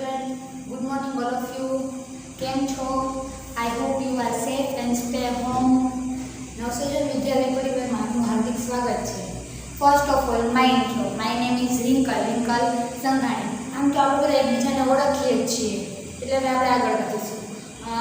student. Good morning all of you. કેમ છો? I hope you are safe and stay home. નવસર્જન વિદ્યાલય પરિવારમાં આપનું હાર્દિક સ્વાગત છે. First of all, my intro. My name is Rinkal Sanghani. આમ તો આપણે બધા એકબીજાને ઓળખીએ જ છીએ, એટલે હવે આપણે આગળ વધીશું.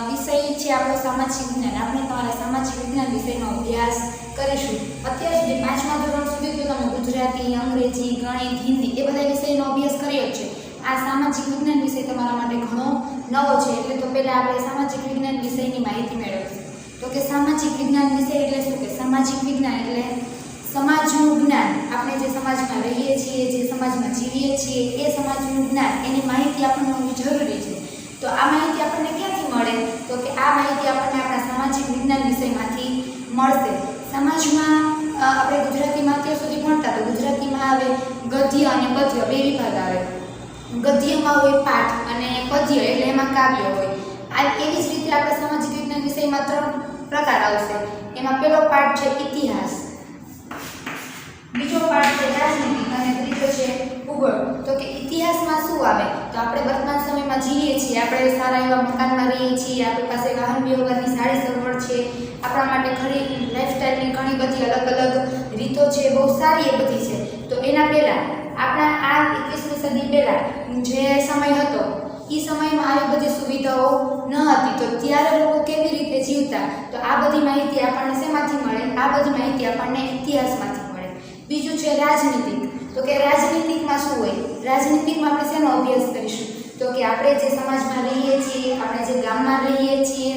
વિષય છે આપણો સામાજિક વિજ્ઞાન. આપણે તમારા સામાજિક વિજ્ઞાન વિષયનો અભ્યાસ કરીશું. અત્યાર સુધી 5મા ધોરણ સુધી તો તમે ગુજરાતી, અંગ્રેજી, ગણિત, હિન્દી એ બધા વિષયનો અભ્યાસ કર્યો છે. આ સામાજિક વિજ્ઞાન વિષય તમારા માટે ઘણો નવો છે, એટલે તો પહેલાં આપણે સામાજિક વિજ્ઞાન વિષયની માહિતી મેળવીશું. તો કે સામાજિક વિજ્ઞાન વિષય એટલે શું? કે સામાજિક વિજ્ઞાન એટલે સમાજનું જ્ઞાન. આપણે જે સમાજમાં રહીએ છીએ, જે સમાજમાં જીવીએ છીએ, એ સમાજનું જ્ઞાન, એની માહિતી આપણને હોવી જરૂરી છે. તો આ માહિતી આપણને ક્યાંથી મળે? તો કે આ માહિતી આપણને આપણા સામાજિક વિજ્ઞાન વિષયમાંથી મળશે. સમાજમાં આપણે ગુજરાતીમાં અત્યાર સુધી ભણતા, તો ગુજરાતીમાં આવે ગદ્ય અને પદ્ય, બે વિભાગ આવે. ગદ્યમાં હોય પાઠ અને પદ્ય એટલે એમાં કાવ્ય હોય. આ એવી જ રીતે આપણે સામાજિક વિજ્ઞાન વિષયમાં 3 પ્રકાર આવશે. એમાં પહેલો પાઠ છે ઇતિહાસ, બીજો પાઠ છે રાજનીતિ અને ત્રીજો છે ભૂગોળ. તો કે ઇતિહાસમાં શું આવે? તો આપણે વર્તમાન સમયમાં જીવીએ છીએ, આપણે સારા એવા મકાનમાં રહીએ છીએ, આપણી પાસે વાહન વ્યવહારની સારી સગવડ છે, આપણા માટે ઘણી લાઈફસ્ટાઈલની ઘણી બધી અલગ અલગ રીતો છે, બહુ સારી એ બધી છે. તો એના પહેલાં આપણા આ 21મી સદી પહેલાં જે સમય હતો એ સમયમાં આવી બધી સુવિધાઓ ન હતી. તો ત્યારે લોકો કેવી રીતે જીવતા? તો આ બધી માહિતી આપણને શેમાંથી મળે? આ બધી માહિતી આપણને ઇતિહાસમાંથી મળે. બીજું છે રાજનીતિક. તો કે રાજનીતિકમાં શું હોય? રાજનીતિકમાં આપણે શેનો અભ્યાસ કરીશું? તો કે આપણે જે સમાજમાં રહીએ છીએ, આપણે જે ગામમાં રહીએ છીએ,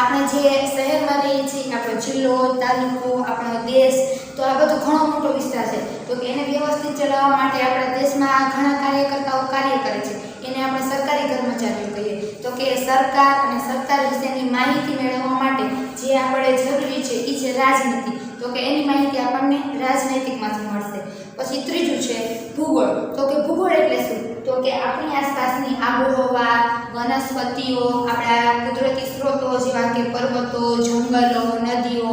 આપણે જે શહેરમાં રહીએ છીએ, આપણો જિલ્લો, તાલુકો, આપણો દેશ, તો આ બધો ઘણો મોટો વિસ્તાર છે. તો કે એને વ્યવસ્થિત ચલાવવા માટે આપણા દેશમાં ઘણા કાર્યકર્તાઓ કાર્ય કરે છે. એને આપણે સરકારી કર્મચારીઓ કહીએ. તો કે સરકાર અને સરકાર વિશેની માહિતી મેળવવા માટે જે આપણે જરૂરી છે એ છે રાજનીતિ. તો કે એની માહિતી આપણને રાજનૈતિકમાંથી મળશે. પછી ત્રીજું છે ભૂગોળ. તો કે ભૂગોળ એટલે શું? તો કે આપણી આસપાસની આબોહવા, વનસ્પતિઓ, આપણા કુદરતી સ્ત્રોતો જેવા કે પર્વતો, જંગલો, નદીઓ,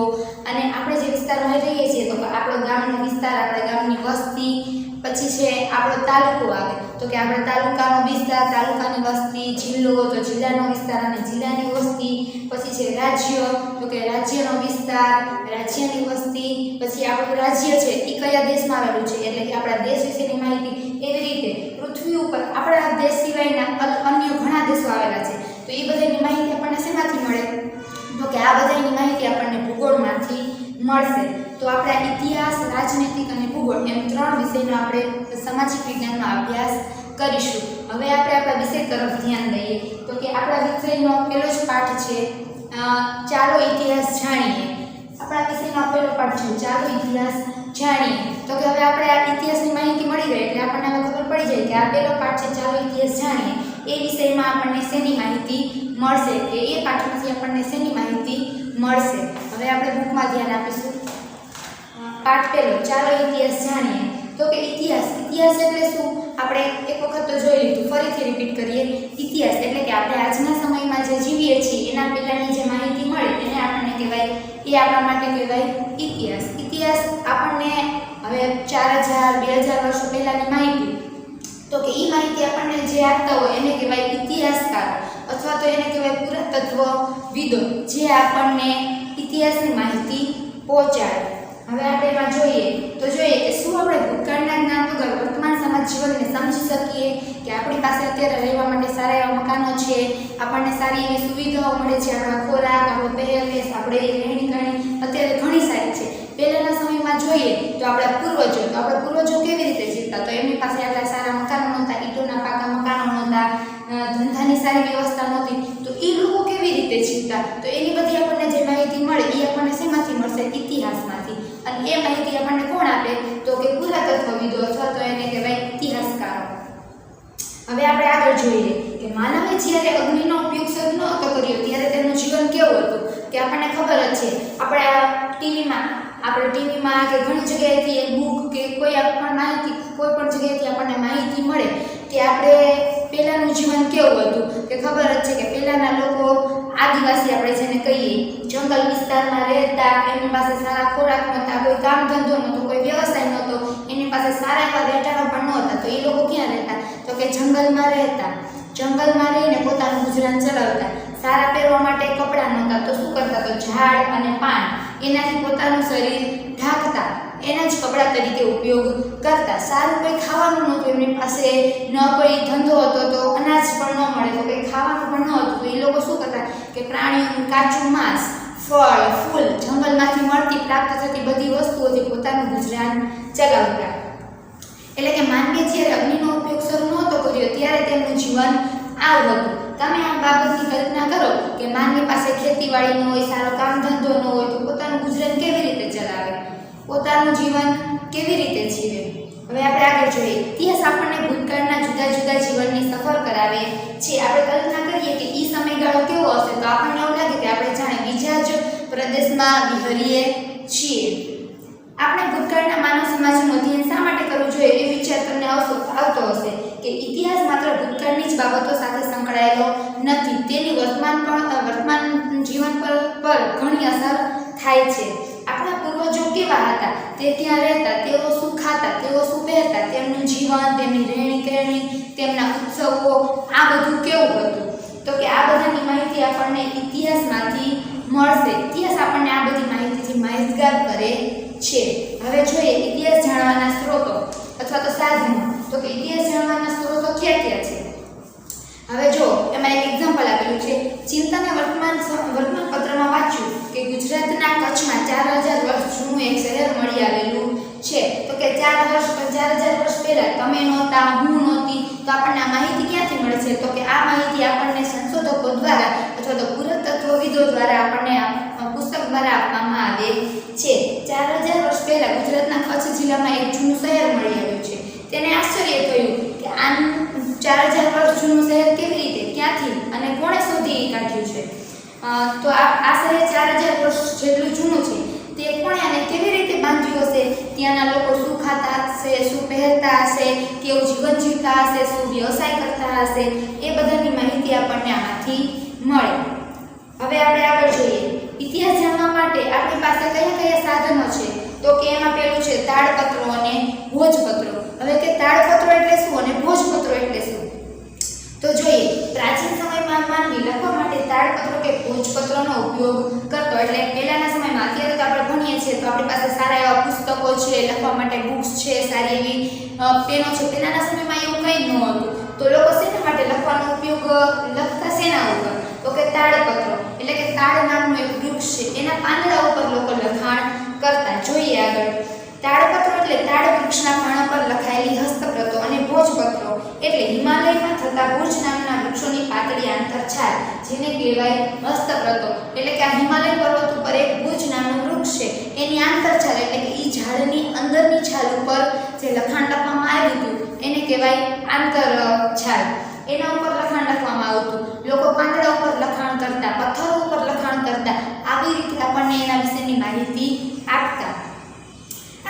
અને આપણે જે વિસ્તારમાં રહીએ છીએ, તો કે આપણો ગામનો વિસ્તાર, આપણા ગામની વસ્તી. પછી છે આપણો તાલુકો આવે. તો કે આપણા તાલુકાનો વિસ્તાર, તાલુકાની વસ્તી, જિલ્લો તો જિલ્લાનો વિસ્તાર અને જિલ્લાની વસ્તી. પછી છે રાજ્ય. તો કે રાજ્યનો વિસ્તાર, રાજ્યની વસ્તી. પછી આપણું રાજ્ય છે એ કયા દેશમાં આવેલું છે, એટલે કે આપણા દેશ વિશેની માહિતી. એવી રીતે પૃથ્વી ઉપર આપણા દેશ સિવાયના અન્ય ઘણા દેશો આવેલા છે. તો એ બધાની માહિતી આપણને શેમાંથી મળે? તો કે આ બધાની માહિતી આપણને ભૂગોળમાંથી મળશે. તો આપણે ઇતિહાસ, રાજનૈતિક અને ભૂગોળ એમ 3 વિષયનો આપણે સામાજિક વિજ્ઞાનનો અભ્યાસ કરીશું. હવે આપણે આપણા વિષય તરફ ધ્યાન દઈએ. તો કે આપણા વિષયનો પહેલો જ પાઠ છે ચાલો ઇતિહાસ જાણીએ. આપણા વિષયનો પહેલો પાઠ છે ચાલો ઇતિહાસ જાણીએ. તો કે હવે આપણે આ ઇતિહાસની માહિતી મળી ગઈ એટલે આપણને હવે ખબર પડી જાય કે આ પહેલો પાઠ છે ચાલો ઇતિહાસ જાણીએ. એ વિષયમાં આપણને શેની માહિતી મળશે, કે એ પાઠમાંથી આપણને શેની માહિતી મળશે? હવે આપણે બુકમાં ધ્યાન આપીશું. પાઠ પહેલો ચાલો ઇતિહાસ જાણીએ. તો કે ઇતિહાસ એટલે શું? આપણે એક વખત તો જોઈ લીધું, ફરીથી રિપીટ કરીએ. ઇતિહાસ એટલે કે આપણે આજના સમયમાં જે જીવીએ છીએ એના પહેલાંની જે માહિતી મળે એને આપણને કહેવાય, એ આપણા માટે કહેવાય ઇતિહાસ. ઇતિહાસ આપણને હવે 4000-2000 વર્ષો પહેલાંની માહિતી, તો કે એ માહિતી આપણને જે આપતા હોય એને કહેવાય ઇતિહાસકારો, અથવા તો એને કહેવાય પુરાતત્વવિદો, જે આપણને ઇતિહાસની માહિતી પહોંચાડે. હવે આપણે એમાં જોઈએ કે શું આપણે ભૂતકાળના જ્ઞાન વગર વર્તમાન સમાજ જીવનને સમજી શકીએ? કે આપણી પાસે અત્યારે રહેવા માટે સારા એવા મકાનો છે, આપણને સારી એવી સુવિધાઓ મળે છે, આપણા ખોરાક, આપણો પહેરવેશ, આપણે રહેણી કરણી અત્યારે ઘણી સારી છે. પહેલાંના સમયમાં જોઈએ તો આપણા પૂર્વજો કેવી રીતે જીવતા? તો એમની પાસે આટલા સારા મકાનો નહોતા, ઈંટોના પાકા મકાનો નહોતા, ધંધાની સારી વ્યવસ્થા નહોતી. તો એ લોકો કેવી રીતે જીવતા? તો એની બધી આપણને જે માહિતી મળે એ આપણને શેમાંથી મળશે? ઇતિહાસમાંથી. અને એ માહિતી આપણને કોણ આપે? તો કે પુરાતત્વવિદો, અથવા તો એને કહેવાય ઇતિહાસકારો. હવે આપણે આગળ જોઈએ કે માનવે જ્યારે અગ્નિનો ઉપયોગ શરૂ નહોતો કર્યો ત્યારે તેનું જીવન કેવું હતું? કે આપણને ખબર જ છે, આપણે ટીવીમાં કે ઘણી જગ્યાએથી એક બુક કે કોઈ પણ માહિતી, કોઈ પણ જગ્યાએથી આપણને માહિતી મળે કે આપણે પહેલાંનું જીવન કેવું હતું. કે ખબર જ છે કે પહેલાંના લોકો આદિવાસી આપણે જેને કહીએ, જંગલ વિસ્તારમાં રહેતા, એમની પાસે સારા ખોરાક નહોતા, કોઈ કામ ધંધો નહોતો, કોઈ વ્યવસાય નહોતો, એની પાસે સારા એવા રહેઠાણો પણ નહોતા. તો એ લોકો ક્યાં રહેતા? તો કે જંગલમાં રહેતા. ગુજરાન ચલાવતા. સારા પહેરવા માટે કપડાં નહોતા તો શું કરતા? તો ઝાડ અને પાન એનાથી પોતાનું શરીર ઢાંકતા, એના જ કપડાં તરીકે ઉપયોગ કરતા. સારું કંઈ ખાવાનું નહોતું એમની પાસે, ન કોઈ ધંધો હતો તો અનાજ પણ ન મળે તો કંઈ ખાવાનું પણ ન હતું, તો એ લોકો શું કરતા કે પ્રાણીઓનું કાચું માંસ, ફળ, ફૂલ, જંગલમાંથી મળતી પ્રાપ્ત થતી બધી વસ્તુઓથી પોતાનું ગુજરાન ચલાવતા. એટલે કે માનવીએ જ્યારે અગ્નિનો ઉપયોગ શરૂ નહોતો કર્યો ત્યારે તેમનું જીવન આવું હતું. તમે આ બાબતની કલ્પના કરો કે માનવી પાસે ખેતીવાડી ન હોય, સારો કામ ધંધો ન હોય તો પોતાનું ગુજરાન કેવી રીતે ચલાવે, પોતાનું જીવન કેવી રીતે જીવે? હવે આપણે આગળ જોઈએ. ઇતિહાસ આપણને ભૂતકાળના જુદા જુદા જીવનની સફર કરાવે છે. આપણે કલ્પના કરીએ કે એ સમયગાળો કેવો હશે તો આપણને એવું લાગે કે આપણે જાણે બીજા જ પ્રદેશમાં વિહરીએ છીએ. આપણે ભૂતકાળના માનવ સમાજનું અધ્યયન શા માટે કરવું જોઈએ એ વિચાર તમને આવતો હશે કે ઇતિહાસ માત્ર ભૂતકાળની જ બાબતો સાથે સંકળાયેલો નથી, તેની વર્તમાન જીવન પર ઘણી અસર થાય છે. આપણા પૂર્વજો કેવા હતા, તે ત્યાં રહેતા, તેઓ શું ખાતા, તેઓ શું પહેરતા, તેમનું જીવન, તેમની રહેણી કહેણી, તેમના ઉત્સવો, આ બધું કેવું હતું? તો કે આ બધાની માહિતી આપણને ઇતિહાસમાંથી મળશે. ઇતિહાસ આપણને આ બધી માહિતીથી માહિતગાર કરે છે. હવે જોઈએ ઇતિહાસ જાણવાના સ્ત્રોતો અથવા તો સાધનો. તો કે ઇતિહાસ જાણવાના સ્ત્રોતો ક્યાં ક્યાં છે? હવે જો એમાં એક એક્ઝામ્પલ આપેલું છે. ચિંતાને વર્તમાનપત્રમાં વાંચ્યું કે ગુજરાતના કચ્છમાં 4000 વર્ષ જૂનું એક શહેર મળી આવેલું છે. તો કે 4000 વર્ષ પહેલા તમે નહોતા, હું નહોતી, તો આપણને આ માહિતી ક્યાંથી મળે છે? તો કે આ માહિતી આપણને સંશોધકો દ્વારા અથવા તો પુરાતત્વવિદો દ્વારા આપણને પુસ્તક દ્વારા આપવામાં આવે છે. 4000 વર્ષ પહેલા ગુજરાતના કચ્છ જિલ્લામાં એક જૂનું શહેર મળી આવ્યું છે. તેને આશ્ચર્ય થયું કે આ 4000 વર્ષ જૂનું શહેર કેવી રીતે, ક્યાંથી અને કોણે શોધી કાઢ્યું છે? તો આ શહેર 4000 વર્ષ જેટલું જૂનું છે, તે કોણે અને કેવી રીતે બાંધ્યું હશે? ત્યાંના લોકો શું ખાતા હશે, શું પહેરતા હશે, કેવું જીવન જીવતા હશે, શું વ્યવસાય કરતા હશે, એ બધાની માહિતી આપણને આમાંથી મળે. હવે આપણે આગળ જોઈએ. ઇતિહાસ જાણવા માટે આપણી પાસે કયા કયા સાધનો છે? તો કે એમાં પહેલું છે તાડપત્રો અને ભોજપત્રો. હવે કે તાડપત્રો એટલે શું અને ભોજપત્રો એટલે શું? તો જોઈએ, પ્રાચીન સમયમાં માનવી લખવા માટે તાડપત્રો કે ભોજપત્રોનો ઉપયોગ કરતો. એટલે પહેલાના સમયમાં, અત્યારે તો આપણે ભણીએ છીએ તો આપણી પાસે સારા એવા પુસ્તકો છે, લખવા માટે બુક્સ છે, સારી એવી પેનો છે. પહેલાના સમયમાં એવું કંઈ જ નહોતું, તો લોકો શેના માટે લખવાનો ઉપયોગ લખતા શેના ઉપર? તો કે તાડપત્રો. એટલે કે તાડ નામનું એક વૃક્ષ છે, એના પાંદડા ઉપર લોકો લખાણ કરતા. જોઈએ આગળ. તાડપત્રો એટલે તાડ વૃક્ષના પાના પર લખાયેલી હસ્તપ્રતો અને ભોજપત્રો એટલે હિમાલયમાં થતા ભુજ નામના વૃક્ષોની પાતળી આંતરછાલ, જેને કહેવાય હસ્તપ્રતો. એટલે કે આ હિમાલય પર્વત ઉપર એક ભુજ નામનું વૃક્ષ છે, એની આંતરછાલ એટલે કે એ ઝાડની અંદરની છાલ ઉપર જે લખાણ લખવામાં આવ્યું હતું એને કહેવાય આંતરછાલ. એના ઉપર લખાણ લખવામાં આવતું. લોકો પાંદડા ઉપર લખાણ કરતા, પથ્થરો ઉપર લખાણ કરતા, આવી રીતે આપણને એના વિશેની માહિતી આપતા.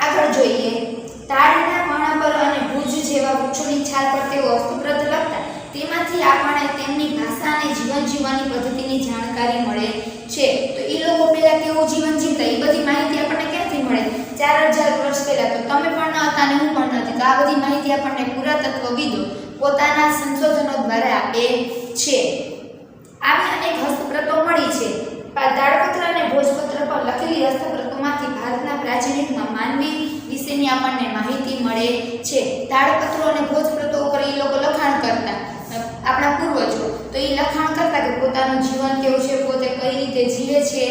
આગળ જોઈએ. તાડના પાના પર અને ભુજ જેવા વૃક્ષોની છાલ પર તેઓ હસ્તપ્રત લખતા. તેમાંથી આપણને તેમની ભાષા અને જીવન જીવવાની પદ્ધતિની જાણકારી મળે છે. તો એ લોકો પહેલા કેવું જીવન જીવતા એ બધી માહિતી આપણને ક્યાંથી મળે? 4000 વર્ષ પહેલા. તો તમે પણ ન હતા અને હું પણ નથી, તો આ બધી માહિતી આપણને પુરાતત્વવિદો પોતાના સંશોધનો દ્વારા આપે છે. આવી અનેક હસ્તપ્રતો મળી છે. તાડપત્ર અને ભોજપત્ર પર લખેલી હસ્તપ્રતોમાંથી ભારતના પ્રાચીન યુગમાં માનવી વિશેની આપણને માહિતી મળે છે. તાડપત્રો અને ભોજપત્રો ઉપર એ લોકો લખાણ કરતા, આપણા પૂર્વજો. તો એ લખાણ કરતા કે પોતાનું જીવન કેવું છે, પોતે કઈ રીતે જીવે છે,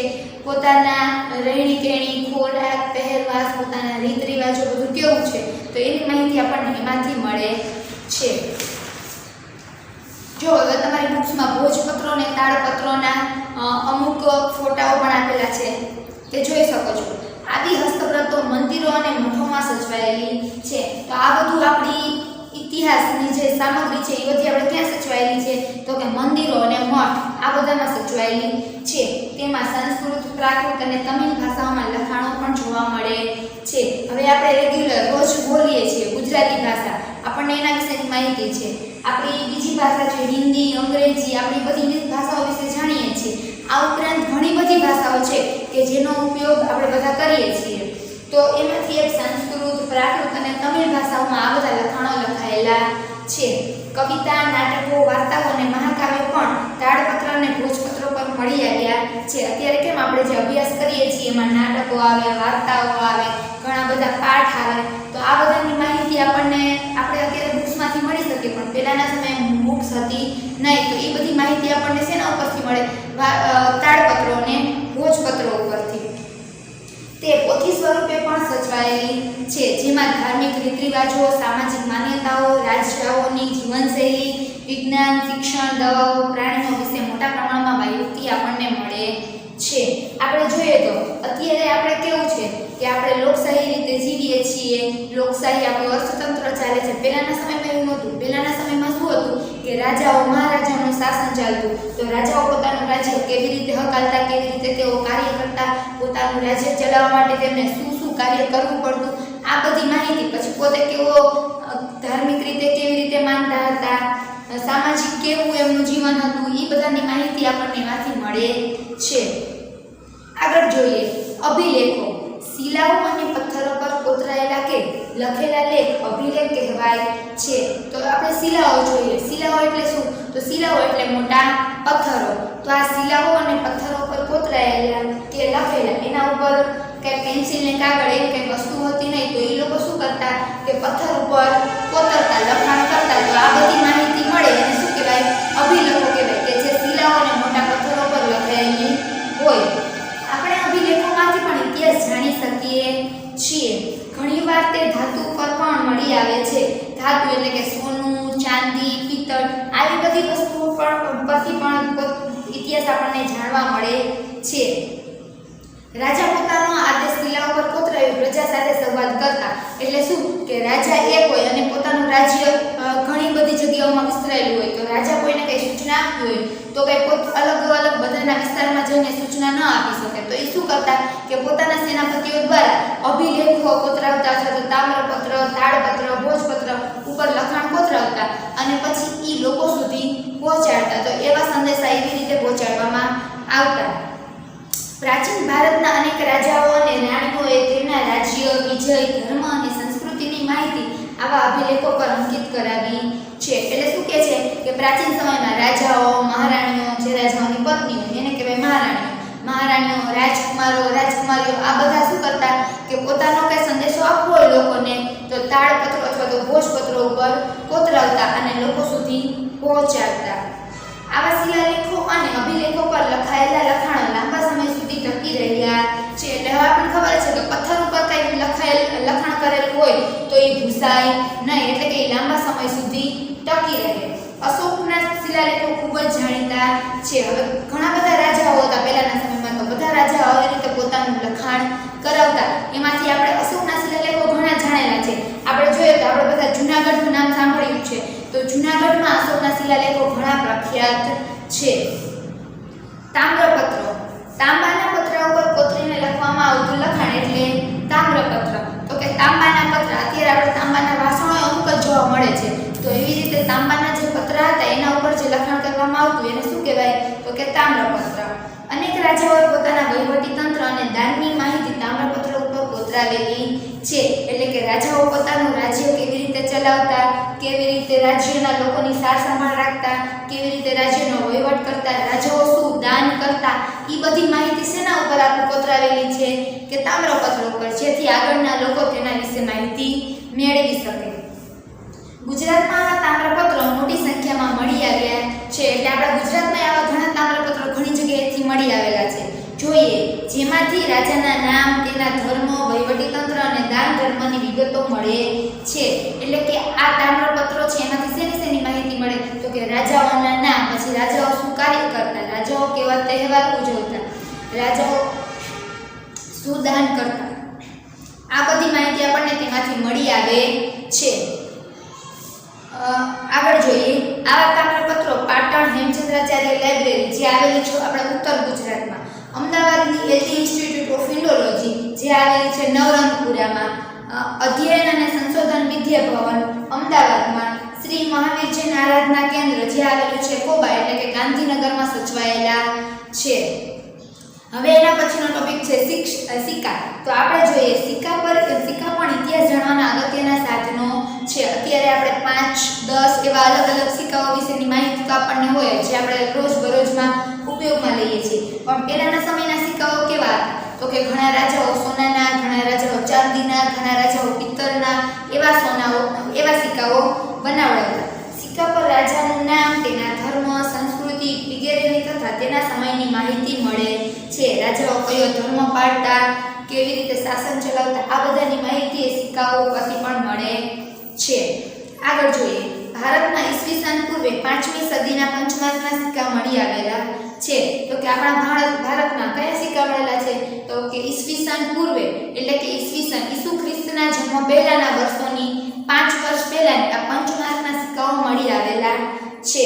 પોતાના રહેણી કહેણી, ખોરાક, પહેરવાશ, પોતાના રીત રિવાજો બધું કેવું છે, તો એની માહિતી આપણને એમાંથી મળે છે. જો હવે તમારી બુક્સમાં ભોજપત્રો અને તાડપત્રોના અમુક ફોટાઓ પણ આપેલા છે, તે જોઈ શકો છો. આવી હસ્તપ્રતો મંદિરો અને મઠોમાં સચવાયેલી છે. તો આ બધું આપણી ઇતિહાસની જે સામગ્રી છે એ બધી આપણે ક્યાં સચવાયેલી છે? તો કે મંદિરો અને મઠ આ બધામાં સચવાયેલી છે. તેમાં સંસ્કૃત, પ્રાકૃત અને તમિલ ભાષાઓમાં લખાણો પણ જોવા મળે છે. હવે આપણે રેગ્યુલર રોજ બોલીએ છીએ ગુજરાતી ભાષા, આપણને એના વિશેની માહિતી છે. આપણી બીજી ભાષા છે હિન્દી, અંગ્રેજી, આપણી બધી ભાષાઓ વિશે જાણીએ છીએ. આ ઉપરાંત ઘણી બધી ભાષાઓ છે કે જેનો ઉપયોગ આપણે બધા કરીએ છીએ. તો એમાંથી એક સંસ્કૃત, પ્રાકૃત અને તમિલ ભાષાઓમાં આ બધા લખાણો લખાયેલા છે. કવિતા, નાટકો, વાર્તાઓ અને મહાકાવ્યો પણ તાડપત્ર અને ભોજપત્ર પર મળી આવ્યા છે. અત્યારે કેમ આપણે જે અભ્યાસ કરીએ છીએ એમાં નાટકો આવે, વાર્તાઓ આવે, ઘણા બધા પાઠ આવે, તો આ બધાની માહિતી આપણે અત્યારે બુક્સમાંથી મળી શકે, પણ પહેલાના સમયે બુક્સ હતી નહીં, તો એ બધી માહિતી આપણને શેના ઉપરથી મળે? તાડપત્રો અને ભોજપત્રો ઉપરથી. તે પોથી સ્વરૂપે પણ સચવાયેલી છે, જેમાં ધાર્મિક રીત રિવાજો, સામાજિક માન્યતાઓ, રાજાઓની જીવનશૈલી, વિજ્ઞાન, શિક્ષણ, દવાઓ, પ્રાણીઓ વિશે મોટા પ્રમાણમાં માહિતી આપણને મળે છે. આપણે જોઈએ તો અત્યારે આપણે કેવું છે કે આપણે લોકશાહી રીતે જીવીએ છીએ, લોકશાહી આપણું અર્થતંત્ર ચાલે છે. પહેલાના સમયમાં એવું નહોતું. પહેલાના સમયમાં શું હતું કે રાજાઓ મહારાજાઓનું શાસન ચાલતું, તો રાજાઓ પોતાનું રાજ્ય કેવી રીતે હકાલતા, કેવી રીતે તેઓ કાર્ય કરતા, પોતાનું રાજ્ય ચલાવવા માટે તેમને શું કાર્ય કરવું પડતું, આ બધી માહિતી. પછી પોતે કેવો ધાર્મિક રીતે કેવી રીતે માનતા હતા, સામાજિક કેવું એમનું જીવન હતું, એ બધાની માહિતી આપણને એમાંથી મળે છે. આગળ જોઈએ અભિલેખો. શિલાઓ અને પથ્થરો પર કોતરાયેલા કે લખેલા લેખ અભિલેખ કહેવાય છે. તો આપણે શિલાઓ જોઈએ. શિલાઓ એટલે શું? તો શિલાઓ એટલે મોટા પથ્થરો. તો આ શિલાઓ અને પથ્થરો પર કોતરાયેલા કે લખેલા, એના ઉપર કે પેન્સિલ ને કાગળ એવી કંઈ વસ્તુ હતી નહીં, તો એ લોકો શું કરતા કે પથ્થર ઉપર કોતરતા, લખાણ કરતા. તો આ બધી માહિતી મળે એને શું કહેવાય? અભિલેખો કહેવાય, કે જે શિલાઓ અને મોટા પથ્થરો પર લખાયેલી હોય. આપણે અભિલેખોમાંથી પણ ઇતિહાસ જાણી શકીએ છીએ. ઘણીવાર તે ધાતુ પર પણ મળી આવે છે. ધાતુ એટલે કે સોનું, ચાંદી, પિત્તળ, આવી બધી વસ્તુઓ પરથી પણ ઇતિહાસ આપણને જાણવા મળે છે. રાજા પોતાનો આદેશ શિલા ઉપર કોતરાવી પ્રજા સાથે સંવાદ કરતા. એટલે શું કે રાજા એક હોય અને પોતાનું રાજ્ય ઘણી બધી જગ્યાઓમાં વિસ્તરેલું હોય, તો રાજા કોઈને કંઈ સૂચના આપવી હોય તો કંઈ અલગ અલગ બધાના વિસ્તારમાં જઈને સૂચના ન આપી શકે, તો એ શું કરતા કે પોતાના સેનાપતિઓ દ્વારા અભિલેખો કોતરાવતા, અથવા તો તામ્રપત્ર, તાડપત્ર, ભોજપત્ર ઉપર લખાણ કોતરાવતા અને પછી એ લોકો સુધી પહોંચાડતા. તો એવા સંદેશા એવી રીતે પહોંચાડવામાં આવતા. પ્રાચીન ભારતના અનેક રાજાઓ અને રાણીઓએ તેમના રાજ્ય, વિજય, ધર્મ અને સંસ્કૃતિની માહિતી આવા અભિલેખો પર અંકિત કરાવી છે. એટલે શું કહે છે કે પ્રાચીન સમયમાં રાજાઓ, મહારાણીઓ, જે રાજાઓની પત્નીઓ એને કહેવાય મહારાણીઓ, રાજકુમારો, રાજકુમારીઓ, આ બધા શું કરતા કે પોતાનો કંઈ સંદેશો આપવો હોય લોકોને, તો તાડપત્રો અથવા તો ભોજપત્રો ઉપર કોતરાવતા અને લોકો સુધી પહોંચાડતા. આવા શિલાલેખો અને અભિલેખો પર લખાયેલા લખાણો લાંબા સમય સુધી ટકી રહ્યા છે. એટલે હવે આપણને ખબર છે કે પથ્થર ઉપર કંઈ લખાણ કરેલું હોય તો એ ભૂસાય નહીં, એટલે કે એ લાંબા સમય સુધી ટકી રહે. અશોકના શિલાલેખો ખૂબ જ જાણીતા છે. હવે ઘણા બધા રાજાઓ હતા પહેલાના સમયમાં, તો બધા રાજાઓ આવી રીતે પોતાનું લખાણ કરાવતા. એમાંથી આપણે અશોકના શિલાલેખો ઘણા જાણેલા છે. આપણે જોઈએ તો આપણે બધા જૂનાગઢનું નામ સાંભળ્યું છે, તો જૂનાગઢમાં અશોકના શિલાલેખો ઘણા પ્રખ્યાત છે. તામ્રપત્રો. તાંબાના પતરા ઉપર કોતરીને લખવામાં આવતું લખાણ એટલે તામ્રપત્ર. તો કે તાંબાના પતરા, અત્યારે આપણે તાંબાના વાસણો અમુક જ જોવા મળે છે, તો એવી રીતે તાંબાના જે પતરા હતા એના ઉપર જે લખાણ કરવામાં આવતું એને શું કહેવાય? તો કે તામ્રપત્ર. અનેક રાજાઓએ પોતાના વહીવટી તંત્ર અને દાનની માહિતી તામ્રપત્ર ઉપર કોતરાવેલી છે. એટલે કે રાજાઓ પોતાનું રાજ્ય કેવી રીતે ચલાવતા, કેવી રીતે રાજ્યના લોકોની સાર સંભાળ રાખતા, કેવી રીતે રાજ્યનો વહીવટ કરતા, રાજાઓ શું દાન કરતા, એ બધી માહિતી શેના ઉપર આપણે કોતરાવેલી છે? કે તામ્રપત્ર ઉપર, જેથી આગળના લોકો તેના વિશે માહિતી મેળવી શકે. ગુજરાતમાં આવા તામ્રપત્રો મોટી સંખ્યામાં મળી આવ્યા છે. એટલે આપણા ગુજરાતમાં આવા ઘણા તામ્રપત્રો ઘણી જગ્યાએથી મળી આવેલા છે. જોઈએ જેમાંથી રાજાના નામ, તેના ધર્મ, વહીવટીતંત્ર અને દાન ધર્મની વિગતો મળે છે. એટલે કે આ તામ્રપત્રો છે એમાંથી શેની માહિતી મળે? તો કે રાજાઓના નામ, પછી રાજાઓ શું કાર્ય કરતા, રાજાઓ કેવા તહેવાર ઉજવતા, રાજાઓ શું દાન કરતા, આ બધી માહિતી આપણને તેમાંથી મળી આવે છે. આગળ જોઈએ આવા તામ્રપત્રો પાટણ હેમચંદ્રાચાર્ય લાઇબ્રેરી, જે આવેલી છે આપણા ઉત્તર ગુજરાતમાં, અમદાવાદની એલટી ઇન્સ્ટિટ્યૂટ ઓફ ઇન્ડોલોજી, જે આવેલી છે નવરંગપુરામાં, અધ્યયન અને સંશોધન વિદ્યા ભવન અમદાવાદમાં, શ્રી મહાવીર જૈન આરાધના કેન્દ્ર, જે આવેલું છે કોબા એટલે કે ગાંધીનગરમાં સચવાયેલા છે. હવે એના પછીનો ટોપિક છે સિક્કા. તો આપણે જોઈએ સિક્કા પણ ઇતિહાસ જાણવાના અગત્યના સાધનો છે. અત્યારે આપણે 5, 10 એવા અલગ અલગ સિક્કાઓ વિશેની માહિતી તો આપણને હોય જે આપણે રોજબરોજમાં ઉપયોગમાં લઈએ છીએ. પણ પહેલાના સમયના સિક્કાઓ કેવા હતા તો કે ઘણા રાજાઓ સોનાના, ઘણા રાજાઓ ચાંદીના, ઘણા રાજાઓ પિત્તળના એવા સિક્કાઓ બનાવડાવતા. સિક્કા પર રાજાનું નામ, તેના ધર્મ, સંસ્કૃતિ વગેરેની તથા તેના સમયની માહિતી મળે છે. રાજાઓ કયો ધર્મ પાળતા, કેવી રીતે શાસન ચલાવતા, આ બધાની માહિતી એ સિક્કાઓ પરથી પણ મળે છે. આગળ જોઈએ, ભારતમાં ઈસવીસન પૂર્વે 5મી સદીના પંચમાર્કના સિક્કા મળી આવેલા છે. તો કે આપણા ભારતમાં કયા સિક્કા મળેલા છે તો કે ઈસવીસન પૂર્વે એટલે કે ઈસુ ખ્રિસ્તના જન્મ પહેલાના વર્ષોની 5 વર્ષ પહેલાની આ પંચમાર્કના સિક્કાઓ મળી આવેલા છે,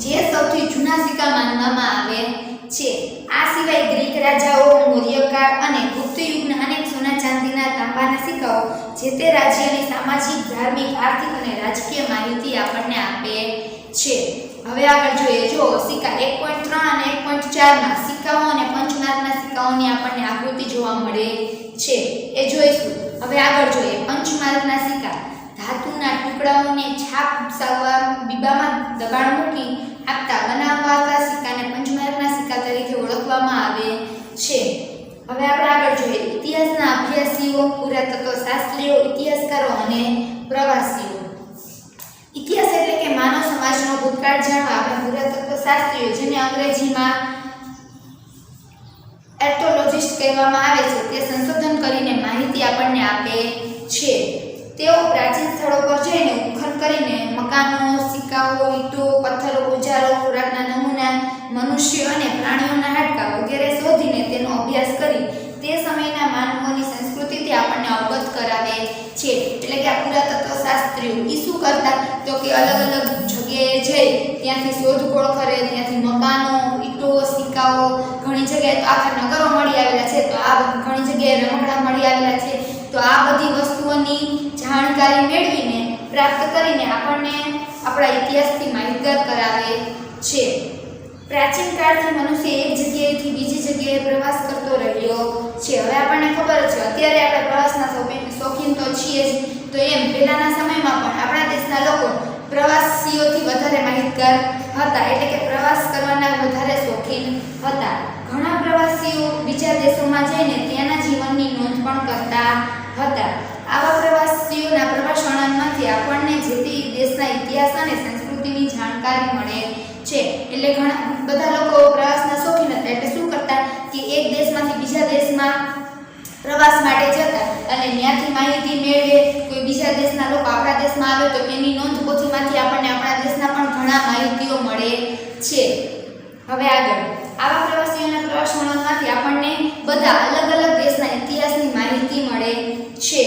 જે સૌથી જૂના સિક્કા માનવામાં આવે છે. આ સિવાય ગ્રીક રાજાઓ, મૌર્યકાળ અને ગુપ્ત યુગના અનેક સોના, ચાંદીના, તાંબાના સિક્કાઓ જે તે રાજ્યની સામાજિક, ધાર્મિક, આર્થિક અને રાજકીય માહિતી આપણને આપે છે. હવે આગળ જોઈએ, જો સિક્કા 1.3 અને 1.4 માં સિક્કાઓ અને પંચમાર્કના સિક્કાઓની આપણને આકૃતિ જોવા મળે છે, એ જોઈશું. હવે આગળ જોઈએ, પંચમાર્કના સિક્કા ધાતુના ટુકડાઓને છાપ વિકસાવવા બીબામાં દબાણ મૂકી આપતા બનાવવાતા સિક્કાને પંચમાર્કના સિક્કા તરીકે ઓળખવામાં આવે છે. હવે આપણે આગળ જોઈએ, ઇતિહાસના અભ્યાસીઓ, પુરાતત્વ શાસ્ત્રીઓ, ઇતિહાસકારો અને પ્રવાસીઓ. ઇતિહાસ એટલે કે માનવ સમાજનો ભૂતકાળ જાણવા આપણે પુરાતત્વ શાસ્ત્રીઓ, જેને અંગ્રેજીમાં એથોલોજિસ્ટ કહેવામાં આવે છે, તે સંશોધન કરીને માહિતી આપણને આપે છે. તેઓ પ્રાચીન સ્થળો પર જઈને ઉત્ખનન કરીને મકાનો, સિક્કાઓ, ઈંટો, પથ્થરો, ઓજારો, ખોરાકના નમૂના, મનુષ્ય અને પ્રાણીઓના હાડકાં વગેરે શોધીને તેનો અભ્યાસ કરી તે સમયના માનવોની સંસ્કૃતિથી આપણને અવગત કરાવે છે. એટલે કે આ પુરાતત્વ શાસ્ત્રીઓ શું કરતા તો કે અલગ અલગ જગ્યાએ જઈ ત્યાંથી શોધખોળ કરે, ત્યાંથી મકાનો, ઈંટો, સિક્કાઓ, ઘણી જગ્યાએ તો આખા નગરો મળી આવેલા છે, તો આ ઘણી જગ્યાએ રમકડા મળી આવેલા છે, તો આ બધી વસ્તુઓની જાણકારી મેળવીને પ્રાપ્ત કરીને આપણને આપણા ઇતિહાસથી માહિતગાર કરાવે છે. પ્રાચીન કાળથી મનુષ્ય એક જગ્યાએથી બીજી જગ્યાએ પ્રવાસ કરતો રહ્યો છે. હવે આપણને ખબર છે અત્યારે આપણે પ્રવાસના શોખીન તો છીએ જ, તો એમ પહેલાના સમયમાં પણ આપણા દેશના લોકો પ્રવાસીઓથી વધારે માહિતગાર હતા, એટલે કે પ્રવાસ કરવાના વધારે શોખીન હતા. ઘણા પ્રવાસીઓ બીજા દેશોમાં જઈને ત્યાંના જીવનની નોંધ પણ કરતા હતા. આવા પ્રવાસીઓના પ્રવાસ વર્ણનમાંથી આપણને જે તે દેશના ઇતિહાસ અને સંસ્કૃતિની જાણકારી મળે છે. એટલે ઘણા બધા લોકો પ્રવાસના શોખીન હતા, એટલે શું કરતા કે એક દેશમાંથી બીજા દેશમાં પ્રવાસ માટે જતા અને ત્યાંથી માહિતી મેળવે. કોઈ બીજા દેશના લોકો આપણા દેશમાં આવે તો એની નોંધપોથીમાંથી આપણને આપણા દેશના પણ ઘણા માહિતીઓ મળે છે. હવે આગળ, આવા પ્રવાસીઓના પ્રવાસ વર્ણનમાંથી આપણને બધા અલગ અલગ દેશના ઇતિહાસની માહિતી મળે છે.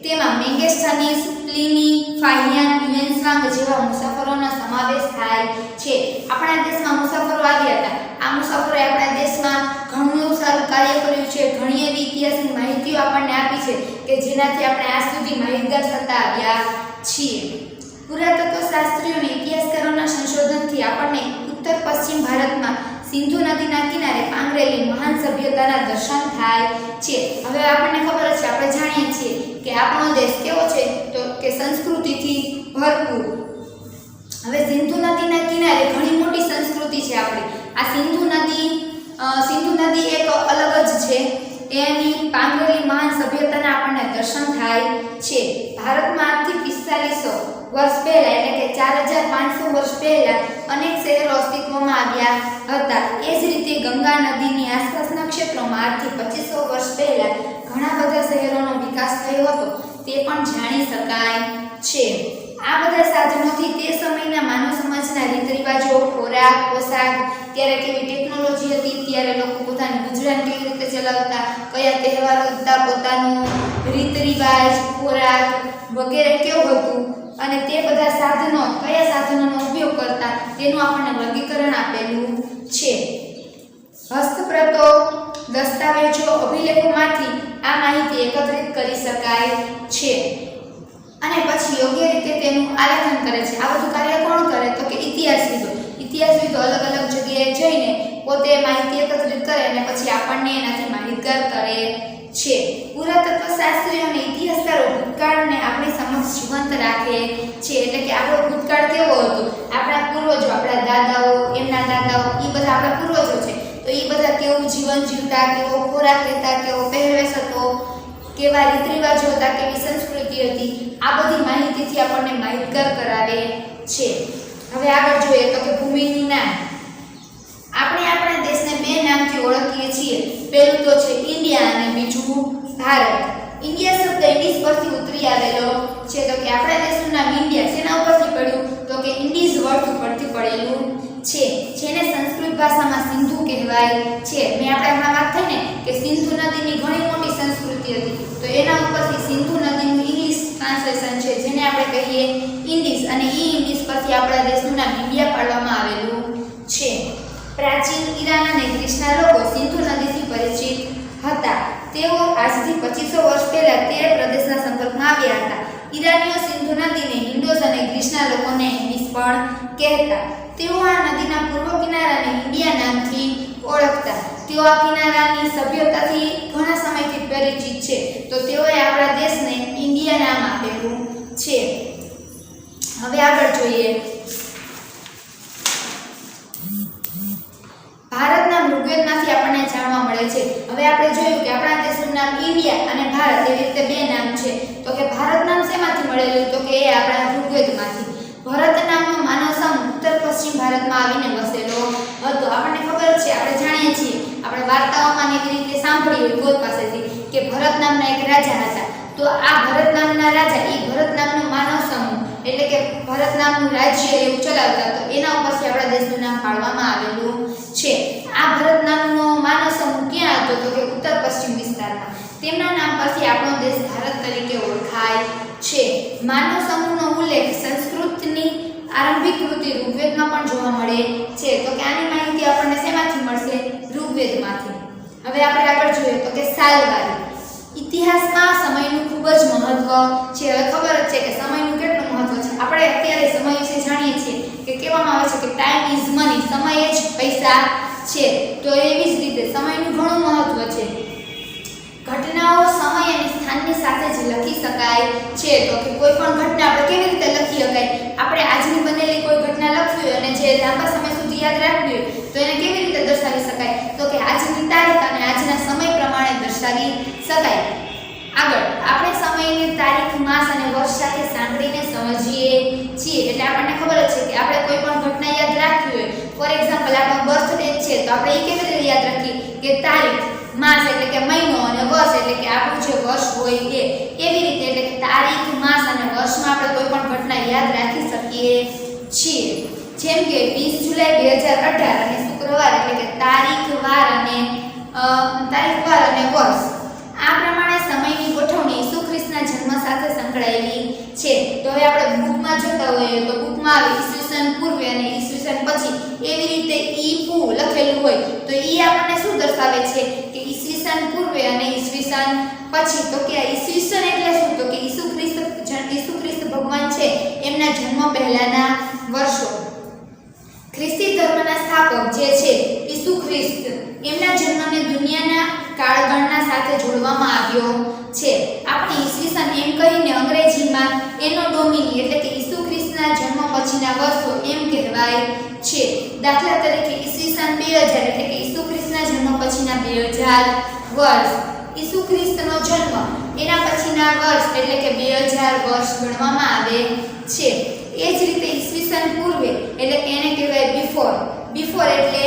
તેમાં મેગેસ્થાનીસ, પ્લિની, ફાહિયાન, યુએન્સાંગ જેવા મુસાફરોનો સમાવેશ થાય છે. આપણા દેશમાં મુસાફરો આવ્યા હતા. આ મુસાફરોએ આપણા દેશમાં ઘણું એવું સારું કાર્ય કર્યું છે, ઘણી એવી ઇતિહાસની માહિતીઓ આપણને આપી છે કે જેનાથી આપણે આજ સુધી માહિતગાર થતા આવ્યા છીએ. પુરાતત્વ શાસ્ત્રીઓ અને ઇતિહાસકારોના સંશોધનથી આપણને ઉત્તર પશ્ચિમ ભારતમાં સિંધુ નદીના કિનારે પાંગરેલી મહાન સભ્યતાના દર્શન થાય છે. હવે આપણને ખબર છે, આપણે જાણીએ છીએ કે આપણો દેશ કેવો છે તો કે સંસ્કૃતિથી ભરપૂર. હવે સિંધુ નદીના કિનારે ઘણી મોટી સંસ્કૃતિ છે આપણી. આ સિંધુ નદી એક અલગ જ છે. એની પાંગરેલી મહાન સભ્યતાના આપણને દર્શન થાય છે. ભારતમાં આજથી 4500 વર્ષ પહેલા એટલે કે 4500 વર્ષ પહેલા અનેક શહેરો અસ્તિત્વમાં આવ્યા હતા. એ જ રીતે ગંગા નદીની આસપાસના ક્ષેત્રોમાં આજથી 2500 વર્ષ પહેલા ઘણા બધા શહેરોનો વિકાસ થયો હતો, તે પણ જાણી શકાય છે. આ બધા સાધનોથી તે સમયના માનવ સમાજના રીત રિવાજો, ખોરાક, પોશાક, ત્યારે કેવી ટેકનોલોજી હતી, ત્યારે લોકો પોતાનું ગુજરાન કેવી રીતે ચલાવતા, કયા તહેવારો હતા, પોતાનું રીત રિવાજ, ખોરાક વગેરે કેવું હતું અને તે બધા સાધનો કયા સાધનોનો ઉપયોગ કરતા તેનું આપણને વર્ગીકરણ આપેલું છે. હસ્તપ્રતો, દસ્તાવેજો, અભિલેખોમાંથી આ માહિતી એકત્રિત કરી શકાય છે અને પછી યોગ્ય રીતે તેનું આલેખન કરે છે. આ બધું કાર્ય કોણ કરે તો કે ઇતિહાસવિદો. ઇતિહાસવિદો અલગ અલગ જગ્યાએ જઈને પોતે માહિતી એકત્રિત કરે અને પછી આપણને એનાથી માહિતગાર કરે છે. પુરાતત્વ શાસ્ત્રીઓ અને ઇતિહાસકારો ભૂતકાળને આપણી સમક્ષ જીવંત રાખે છે. એટલે કે આપણો ભૂતકાળ કેવો હતો, આપણા પૂર્વજો, આપણા દાદાઓ, એમના દાદાઓ, એ બધા આપણા પૂર્વજો છે. તો એ બધા કેવું જીવન જીવતા, કેવો ખોરાક લેતા, કેવો પહેરવેશ હતો, કેવા રીત રિવાજો હતા, કેવી સંસ્કૃતિ હતી, આ બધી માહિતીથી આપણને માહિતગાર કરાવે છે. હવે આગળ જોઈએ તો કે ભૂમિનું નામ. આપણે આપણા દેશને બે નામથી ઓળખીએ છીએ. પહેલું તો છે ઇન્ડિયા અને બીજું ભારત. ઇન્ડિયા શબ્દ ઇન્ડિઝ પરથી ઉતરી આવેલો છે. તો કે આપણા દેશનું નામ ઇન્ડિયા શેના ઉપરથી પડ્યું, તો કે ઇન્ડીઝ વર્ડ ઉપરથી પડેલું છે, જેને સંસ્કૃત ભાષામાં સિંધુ કહેવાય છે. મેં આપણે હમણાં વાત થઈ ને કે સિંધુ નદીની ઘણી મોટી સંસ્કૃતિ હતી, તો એના ઉપરથી સિંધુ નદીનું ઇંગ્લિશ ટ્રાન્સલેશન છે, જેને આપણે કહીએ ઇન્ડીઝ, અને ઈ ઇન્ડીઝ પરથી આપણા દેશનું નામ ઇન્ડિયા પાડવામાં આવેલું છે. પ્રાચીન ઈરાન અને ગ્રીસના લોકો સિંધુ નદીથી પરિચિત હતા. તેઓ આજથી 2500 વર્ષ પહેલા તે પ્રદેશના સંપર્કમાં આવ્યા હતા. ઈરાનીઓ સિંધુ નદીને હિન્દોસ અને ગ્રીસના લોકોને ઇન્ડીઝ પણ કહેતા. તેઓ આ નદીના પૂર્વ કિનારાને ઇન્ડિયા નામથી ઓળખતા. તેઓ આ કિનારાની સભ્યતાથી ઘણા સમયથી પરિચિત છે, તો તેઓએ આપણા દેશને ઇન્ડિયા નામ આપેલું છે. હવે આગળ જોઈએ. ભારતના ઋગ્વેદમાંથી આપણને જાણવા મળે છે. હવે આપણે જોયું કે આપણા દેશનું નામ ઇન્ડિયા અને ભારત એવી રીતે બે નામ છે. તો કે ભારત નામ શેમાંથી મળેલું, તો કે એ આપણા ઋગ્વેદમાંથી. ભરત નામનો માનવ સમૂહ ઉત્તર પશ્ચિમ ભારતમાં આવીને વસેલો હતો. આપણને ખબર છે, આપણે જાણીએ છીએ, આપણે વાર્તાઓમાં એવી રીતે સાંભળી હોય કોઈ પાસેથી કે ભરત નામના એક રાજા હતા. તો આ ભરત નામના રાજા એ ભરત નામનો માનવ સમૂહ એટલે કે ભરત નામનું રાજ્ય એવું ચલાવતા. તો એના ઉપરથી આપણા દેશનું નામ પાડવામાં આવેલું છે. આ ભરત નામનો માનવ સમૂહ ક્યાં હતો, તો કે ઉત્તર પશ્ચિમ વિસ્તારમાં. તેમના નામ પરથી આપણો દેશ ભારત તરીકે ઓળખાય છે. માનવ સમૂહનો ઉલ્લેખ સંસ્કૃતની આરંભિક કૃતિ ઋગ્વેદમાં પણ જોવા મળે છે. તો કે આની માહિતી આપણને શેમાંથી મળશે, ઋગ્વેદમાંથી. હવે આપણે આગળ જોઈએ તો કે સાલવારી. ઇતિહાસમાં સમયનું ખૂબ જ મહત્વ છે. હવે ખબર જ છે કે સમયનું કેટલું મહત્વ છે. આપણે અત્યારે સમય વિશે જાણીએ છીએ કે કહેવામાં આવે છે કે ટાઈમ ઇઝ મની, સમય જ પૈસા છે. તો એવી જ રીતે સમયનું ઘણું મહત્વ છે. ઘટનાઓ સમય અને સ્થાનની સાથે જ લખી શકાય છે. તો કે કોઈ પણ ઘટના આપણે કેવી રીતે લખી શકાય, આપણે આજની બનેલી કોઈ ઘટના લખવી હોય અને જે લાંબા સમય સુધી યાદ રાખવી હોય તો એને કેવી રીતે દર્શાવી શકાય, તો કે આજની તારીખ અને આજના સમય પ્રમાણે દર્શાવી શકાય. આગળ આપણે સમયની તારીખ, માસ અને વર્ષ સાથે સાંકળીને સમજીએ છીએ. એટલે આપણને ખબર જ છે કે આપણે કોઈ પણ ઘટના યાદ રાખવી હોય, ફોર એક્ઝામ્પલ આપણો બર્થડે છે, તો આપણે એ કેવી રીતે યાદ રાખીએ કે તારીખ, માસ એટલે કે મહિનો અને વર્ષ એટલે કે આપણું જે વર્ષ હોય એ. એવી રીતે એટલે કે તારીખ, માસ અને વર્ષમાં આપણે કોઈ પણ ઘટના યાદ રાખી શકીએ છીએ. જેમ કે 20 જુલાઈ 2018 અને શુક્રવાર એટલે કે તારીખ, વાર અને વર્ષ. આ પ્રમાણે સમયની ગોઠવણી ઈસુ ખ્રિસ્તના જન્મ સાથે સંકળાયેલી છે. તો હવે આપણે બુકમાં જોતા હોઈએ તો બુકમાં ઈસવીસન પૂર્વે અને ઈસવીસન પછી એવી રીતે ઈપુ લખેલું હોય, તો ઈ આપણને શું દર્શાવે છે કે ઈસવીસન પૂર્વે અને ઈસવીસન પછી. તો કે ઈસવીસન એટલે શું, તો કે ઈસુ ખ્રિસ્ત ભગવાન છે એમના જન્મ પહેલાના વર્ષો. ખ્રિસ્તી ધર્મના સ્થાપક જે છે ઈસુ ખ્રિસ્ત, એમના જન્મને દુનિયાના કાળગણના સાથે જોડવામાં આવ્યો છે. આપણે ઈસવીસન એમ કહીને અંગ્રેજીમાં એનો ડોમિની એટલે કે ઈસુ ખ્રિસ્તના જન્મ પછીના વર્ષો એમ કહેવાય છે. દાખલા તરીકે ઈસવીસન 2000 એટલે કે ઈસુ ખ્રિસ્તના જન્મ પછીના 2000 વર્ષ. ઈસુ ખ્રિસ્તનો જન્મ એના પછીના વર્ષ એટલે કે 2000 વર્ષ ગણવામાં આવે છે. એ જ રીતે ઈસવીસન પૂર્વે એટલે કે એને કહેવાય બિફોર એટલે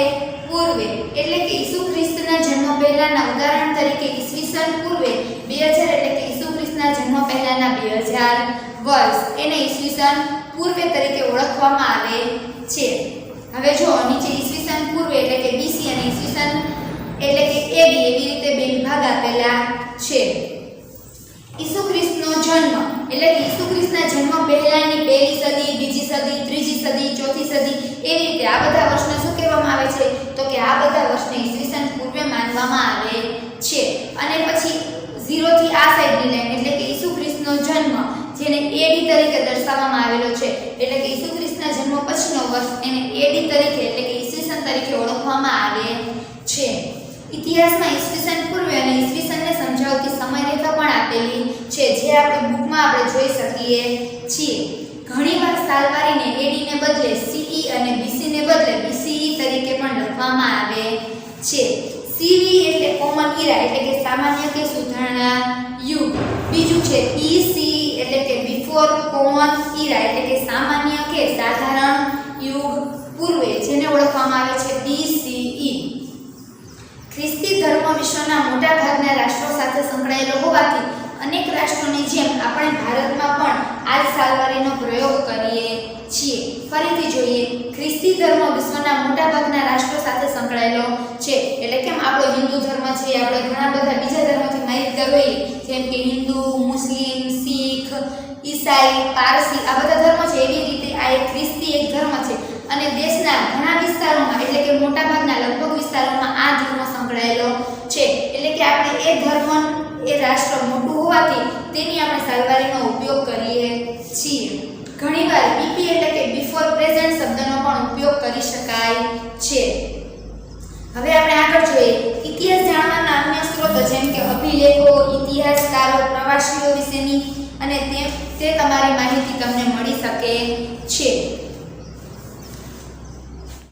પૂર્વે એટલે કે ઈસુ ખ્રિસ્તના જન્મ પહેલાના. ઉદાહરણ તરીકે ઈસવીસન પૂર્વે 2000 એટલે કે ઈસુ ખ્રિસ્તના જન્મ પહેલાના 2000 વર્ષ, એને ઈસવીસન પૂર્વે તરીકે ઓળખવામાં આવે છે. હવે જો નીચે ઈસવીસન પૂર્વે એટલે કે બીસી અને ઈસવીસન એટલે કે એડી એવી રીતે બે વિભાગ આપેલા છે. ઈસુ ખ્રિસ્તનો જન્મ એટલે કે ઈસુ ખ્રિસ્તના જન્મ પહેલાની પહેલી સદી, બીજી સદી, ત્રીજી સદી, ચોથી સદી એવી રીતે આ બધા વર્ષને શું કહેવામાં આવે છે, તો કે આ બધા વર્ષને ઈસવીસન પૂર્વે માનવામાં આવે છે. અને પછી 0 થી આ સાઈડની લાઈન એટલે કે ઈસુ ખ્રિસ્તનો જન્મ જેને એડી તરીકે દર્શાવવામાં આવેલો છે એટલે કે ઈસુ ખ્રિસ્તના જન્મ પછીનો વર્ષ એને એડી તરીકે એટલે કે ઈસવીસન તરીકે ઓળખવામાં આવે છે. ઇતિહાસમાં ઈસવીસન પૂર્વે અને ઈસવીસનને સમજાવતી સમયરેખા પણ આપેલી છે, જે આપણે બુકમાં આપણે જોઈ શકીએ છીએ. ઘણીવાર સાલવારીને એડીને બદલે સીઈ અને બીસીને બદલે બીસીઈ તરીકે પણ લખવામાં આવે છે. સીવી એટલે કોમન ઇરા એટલે કે સામાન્ય કે સુધારણા યુગ. બીજું છે બીસી એટલે કે બિફોર કોમન ઇરા એટલે કે સામાન્ય કે સાધારણ યુગ પૂર્વે, જેને ઓળખવામાં આવે છે બીસીઈ. ખ્રિસ્તી ધર્મ વિશ્વના મોટા ભાગના રાષ્ટ્રો સાથે સંકળાયેલો હોવાથી અનેક રાષ્ટ્રોની જેમ આપણે ભારતમાં પણ આ જ સાલવારીનો પ્રયોગ કરીએ છીએ. ફરીથી જોઈએ, ખ્રિસ્તી ધર્મ વિશ્વના મોટા ભાગના રાષ્ટ્રો સાથે સંકળાયેલો છે. એટલે કેમ આપણો હિન્દુ ધર્મ છે, આપણે ઘણા બધા બીજા ધર્મથી માહિતગાર હોઈએ, જેમ કે હિન્દુ, મુસ્લિમ, શીખ, ઈસાઈ, પારસી, આ બધા ધર્મ છે. એવી રીતે આ એક ખ્રિસ્તી એક ધર્મ છે અને દેશના ઘણા વિસ્તારોમાં એટલે કે મોટા ભાગના લગભગ વિસ્તારોમાં આ ધર્મ સંકળાયેલો છે. એટલે કે આપણે એ ધર્મ એ રાષ્ટ્ર મોટું હોવાથી તેની આપણે સાલવારીનો ઉપયોગ કરીએ છીએ. ઘણીવાર બીપી એટલે કે બિફોર પ્રેઝન્ટ શબ્દનો પણ ઉપયોગ કરી શકાય છે. હવે આપણે આગળ જોઈએ ઇતિહાસ જાણવાના અન્ય સ્ત્રોતો, જેમ કે અભિલેખો, ઇતિહાસકારો, પ્રવાસીઓ વિશેની અને તે તમારી માહિતી તમને મળી શકે છે.